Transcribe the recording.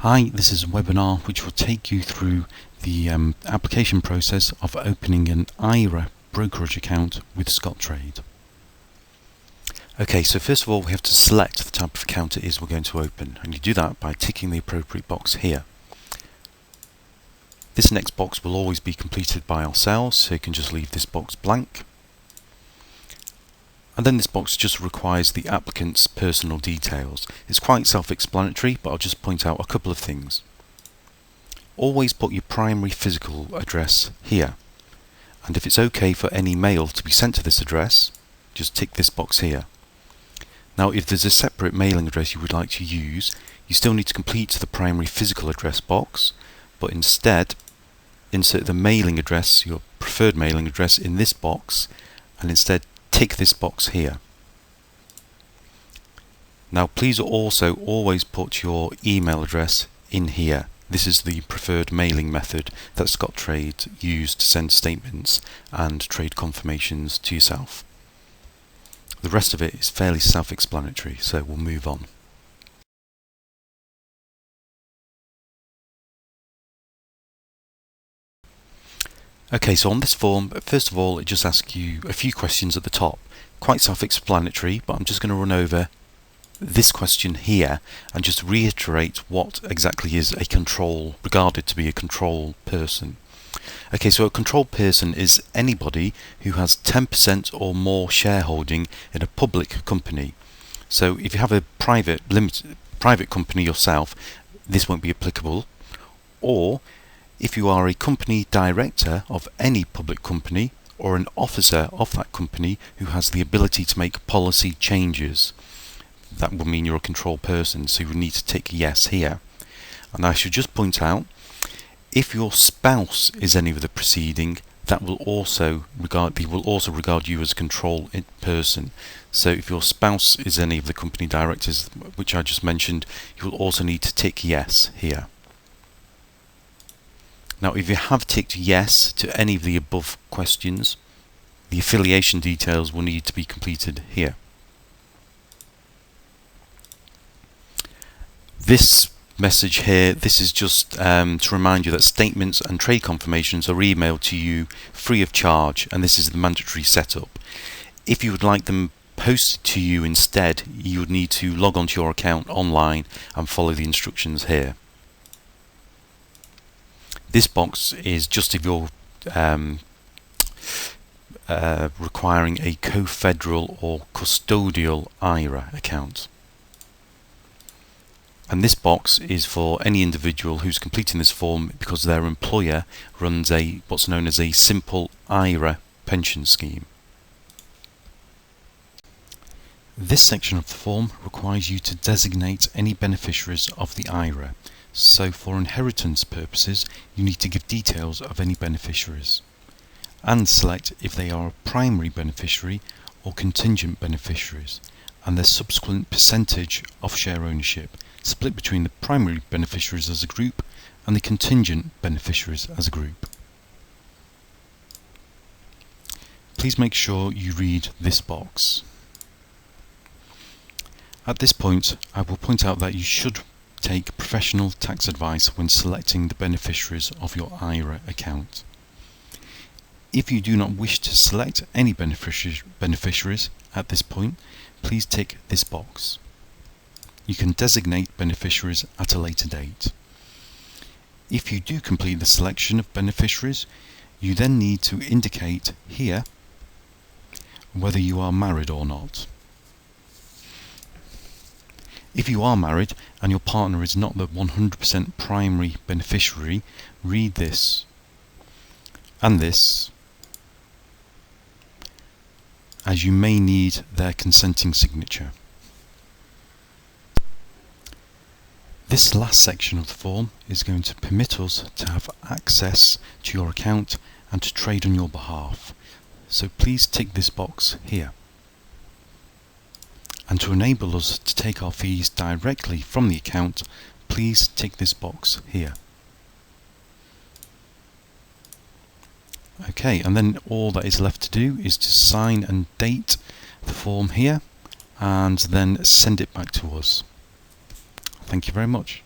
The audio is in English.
Hi, this is a webinar which will take you through the application process of opening an IRA brokerage account with Scottrade. Okay, so first of all we have to select the type of account it is we're going to open, and you do that by ticking the appropriate box here. This next box will always be completed by ourselves, so you can just leave this box blank. And then this box just requires the applicant's personal details. It's quite self-explanatory, but I'll just point out a couple of things. Always put your primary physical address here, and if it's okay for any mail to be sent to this address, just tick this box here. Now if there's a separate mailing address you would like to use, you still need to complete the primary physical address box, but instead insert the mailing address, your preferred mailing address, in this box, and instead tick this box here. Now please also always put your email address in here. This is the preferred mailing method that Scottrade use to send statements and trade confirmations to yourself. The rest of it is fairly self-explanatory, so we'll move on. Okay, so on this form, first of all, it just asks you a few questions at the top. Quite self-explanatory, but I'm just going to run over this question here and just reiterate what exactly is a control, regarded to be a control person. Okay, so a control person is anybody who has 10% or more shareholding in a public company. So if you have a private company yourself, this won't be applicable. Or if you are a company director of any public company or an officer of that company who has the ability to make policy changes, that will mean you're a control person, so you will need to tick yes here. And I should just point out, if your spouse is any of the preceding, that will also regard you as a control person. So if your spouse is any of the company directors which I just mentioned, you will also need to tick yes here. Now if you have ticked yes to any of the above questions, the affiliation details will need to be completed here. This message here, this is just to remind you that statements and trade confirmations are emailed to you free of charge, and this is the mandatory setup. If you would like them posted to you instead, you would need to log onto your account online and follow the instructions here. This box is just if you're requiring a co-federal or custodial IRA account. And this box is for any individual who's completing this form because their employer runs what's known as a simple IRA pension scheme. This section of the form requires you to designate any beneficiaries of the IRA. So for inheritance purposes, you need to give details of any beneficiaries and select if they are a primary beneficiary or contingent beneficiaries and their subsequent percentage of share ownership, split between the primary beneficiaries as a group and the contingent beneficiaries as a group. Please make sure you read this box. At this point, I will point out that you should take professional tax advice when selecting the beneficiaries of your IRA account. If you do not wish to select any beneficiaries at this point, please tick this box. You can designate beneficiaries at a later date. If you do complete the selection of beneficiaries, you then need to indicate here whether you are married or not. If you are married and your partner is not the 100% primary beneficiary, read this and this, as you may need their consenting signature. This last section of the form is going to permit us to have access to your account and to trade on your behalf. So please tick this box here. And to enable us to take our fees directly from the account, please tick this box here. Okay, and then all that is left to do is to sign and date the form here and then send it back to us. Thank you very much.